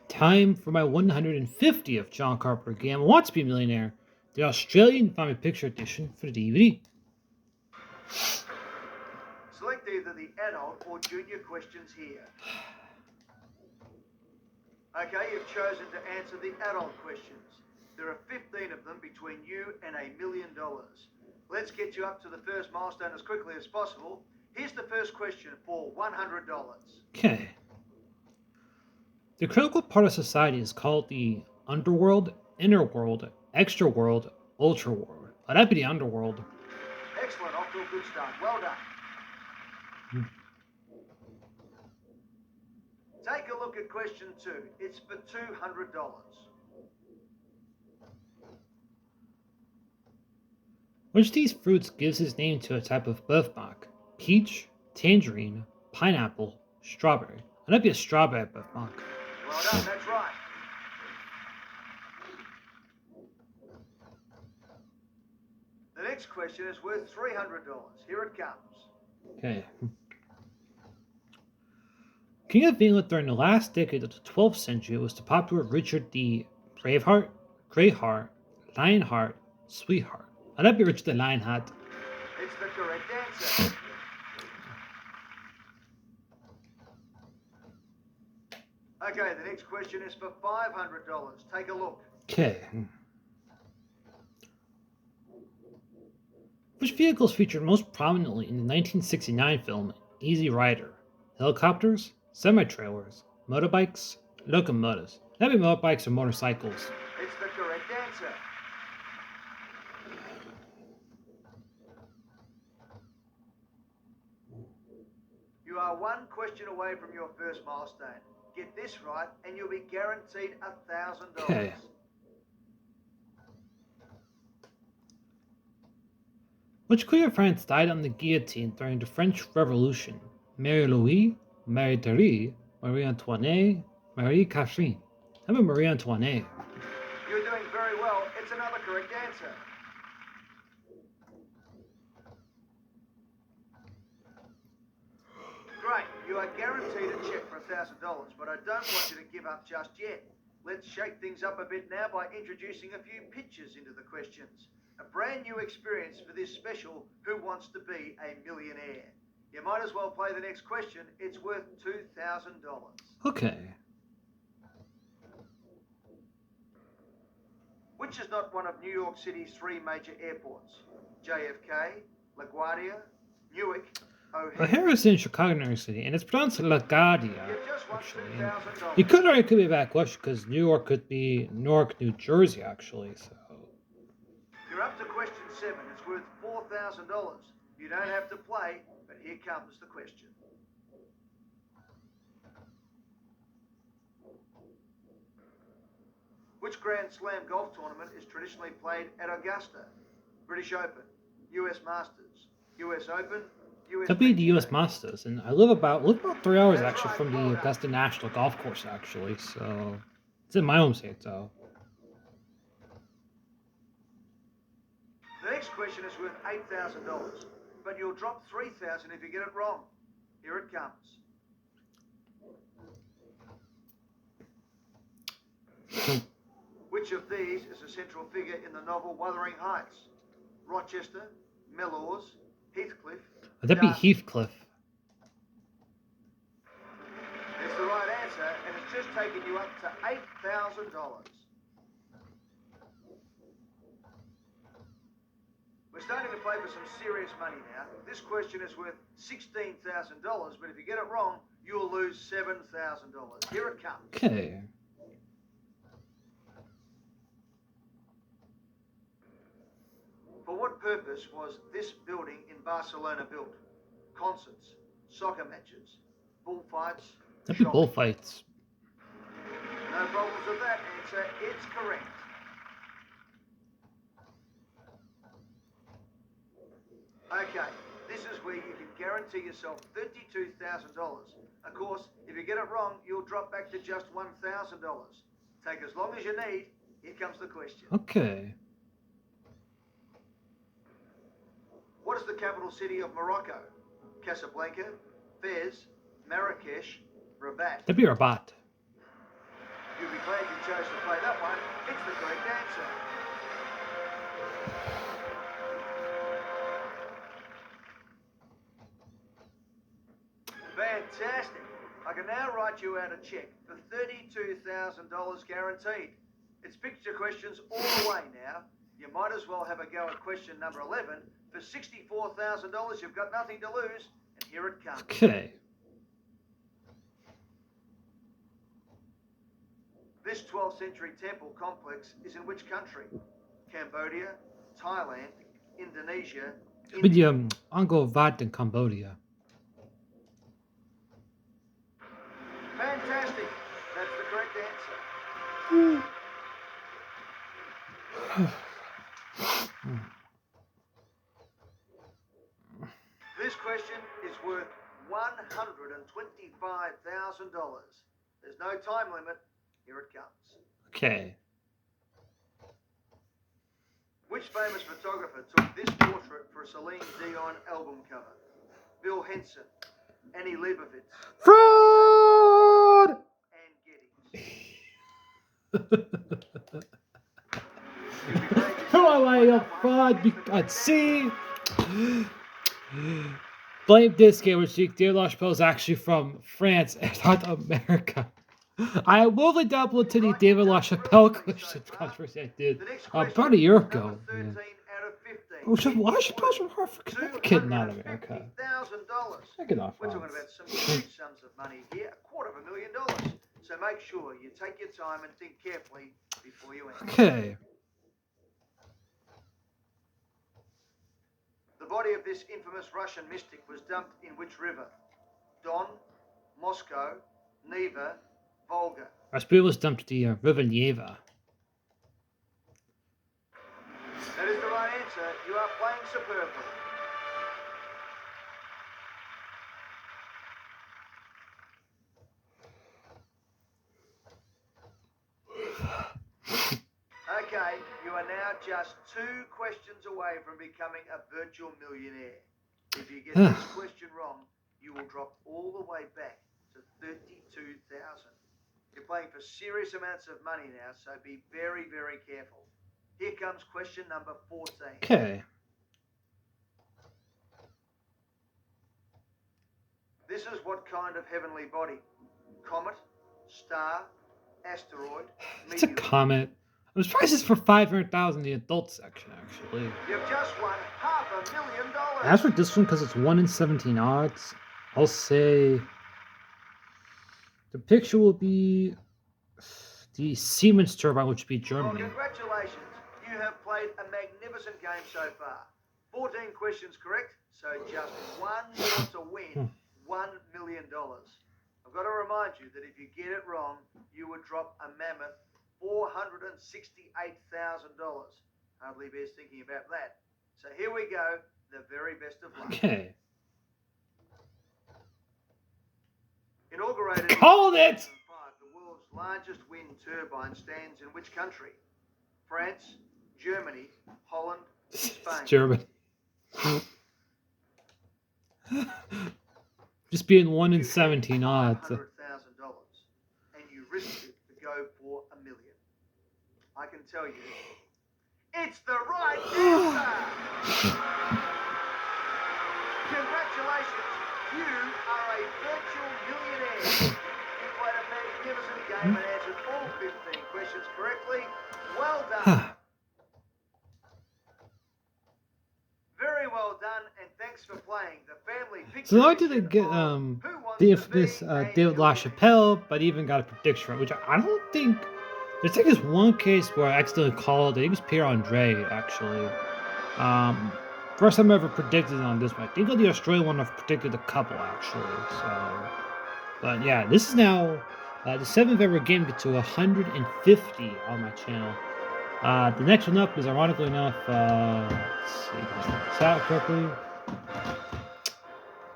Time for my 150th John Carpenter game. I want to be a millionaire. The Australian Family Picture Edition for the DVD. Select either the adult or junior questions here. Okay, you've chosen to answer the adult questions. There are 15 of them between you and $1 million. Let's get you up to the first milestone as quickly as possible. Here's the first question for $100. Okay. The critical part of society is called the underworld, inner world, extra world, ultra world. That'd be the underworld. Excellent, off to a good start. Well done. Take a look at question 2. It's for $200. Which of these fruits gives its name to a type of birthmark? Peach, tangerine, pineapple, strawberry. That'd be a strawberry birthmark. Well done, that's right. The next question is worth $300. Here it comes. Okay. King of England during the last decade of the 12th century was the popular Richard the Braveheart, Greyheart, Lionheart, Sweetheart. That'd be Richard the Lionheart. It's the correct answer. Okay, the next question is for $500. Take a look. Okay. Which vehicles featured most prominently in the 1969 film Easy Rider? Helicopters, semi-trailers, motorbikes, locomotives. That'd be motorbikes or motorcycles. It's the correct answer. You are one question away from your first milestone. Get this right and you'll be guaranteed $1,000. Okay. Which queen of France died on the guillotine during the French Revolution? Marie-Louise, Marie-Therese, Marie-Antoinette, Marie-Catherine. How about Marie-Antoinette? You're doing very well. It's another correct answer. Great. You are guaranteed a check for $1,000, but I don't want you to give up just yet. Let's shake things up a bit now by introducing a few pictures into the questions. A brand new experience for this special Who Wants to Be a Millionaire? You might as well play the next question. It's worth $2,000. Okay. Which is not one of New York City's 3 major airports? JFK, LaGuardia, Newark, O'Hare. O'Hare is in Chicago, New York City, and it's pronounced LaGuardia. You've just won Actually, $2,000. you could argue it could be a bad question because New York could be Newark, New Jersey, actually. So. You're up to question 7. It's worth $4,000. You don't have to play, but here comes the question. Which Grand Slam golf tournament is traditionally played at Augusta? British Open, US Masters, US Open, US... That'd be the U.S. Masters, and I live about 3 hours actually from the Augusta National Golf Course, actually. So it's in my home state, so. The next question is worth $8,000, but you'll drop $3,000 if you get it wrong. Here it comes. Which of these is a central figure in the novel Wuthering Heights? Rochester, Melrose, Heathcliff. That'd be Darcy. Heathcliff. It's the right answer, and it's just taken you up to $8,000. We're starting to play for some serious money now. This question is worth $16,000, but if you get it wrong, you'll lose $7,000. Here it comes. Okay. For what purpose was this building in Barcelona built? Concerts, soccer matches, bullfights, That'd be shopping. bullfights. No problems with that answer. It's correct. Okay, this is where you can guarantee yourself $32,000. Of course, if you get it wrong, you'll drop back to just $1,000. Take as long as you need. Here comes the question. Okay. What is the capital city of Morocco? Casablanca, Fez, Marrakesh, Rabat. That'd be Rabat. You chose to play that one, it's the correct answer. Fantastic. I can now write you out a check for $32,000 guaranteed. It's picture questions all the way now. You might as well have a go at question number 11. For $64,000, you've got nothing to lose, and here it comes. Okay. This 12th century temple complex is in which country? Cambodia, Thailand, Indonesia, India. Angkor Wat in Cambodia. Fantastic. That's the correct answer. This question is worth $125,000. There's no time limit. Here it comes. Okay. Which famous photographer took this portrait for a Celine Dion album cover? Bill Henson, Annie Leibovitz, Fraud! and Geddes. Who am I a fraud? See? Blame this game, which Dear La Chapelle is actually from France and not America. I will link down below to the David La Chapelle question controversy I did about a year ago. Yeah. Oh, so La Chapelle's from Hartford, Connecticut, not America. Check it off. We're talking about some huge sums of money here, $250,000. So make sure you take your time and think carefully before you answer. Okay. The body of this infamous Russian mystic was dumped in which river? Don, Moscow, Neva, Volga. Rasputin was dumped to the River Neva. That is the right answer. You are playing superbly. Okay, you are now just 2 questions away from becoming a virtual millionaire. If you get this question wrong, you will drop all the way back to $32,000. You're playing for serious amounts of money now, so be very, very careful. Here comes question number 14. Okay. This is what kind of heavenly body? Comet, star, asteroid, It's a meteor. comet. I'm surprised it's for $500,000 in the adult section, actually. You've just won $500,000. As for this one, because it's 1 in 17 odds, I'll say the picture will be the Siemens turbine, which would be Well, Germany. congratulations. You have played a magnificent game so far. 14 questions correct, so just one more to win $1 million. I've got to remind you that if you get it wrong, you would drop a mammoth $468,000. Hardly bears thinking about that. So here we go, the very best of luck. Okay. Inaugurated Called in it! 2005, the world's largest wind turbine stands in which country? France, Germany, Holland, Spain. It's German. Just being 1 in 17 odds. $500,000, and you risked it to go for $1 million. I can tell you, it's the right answer. Congratulations, you are a virtual millionaire. You played a magnificent game and answered all 15 questions correctly. Well done. Very well done, and thanks for playing the family picture. So not only did I get the infamous David La Chapelle, but even got a prediction right, which I don't think. There's like this one case where I accidentally called. I think it was Pierre Andre actually. First time I ever predicted on this one. I think on the Australian one I've predicted a couple actually. So, but yeah, this is now the 7th ever game to get to 150 on my channel. The next one up is ironically enough. Let's see, is that correctly?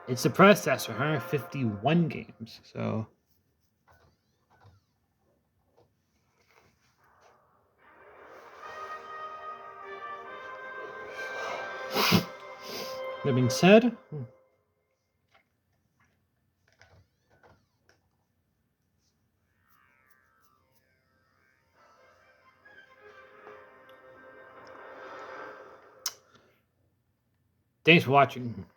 It's the predecessor, 151 games. So. That being said, Thanks for watching.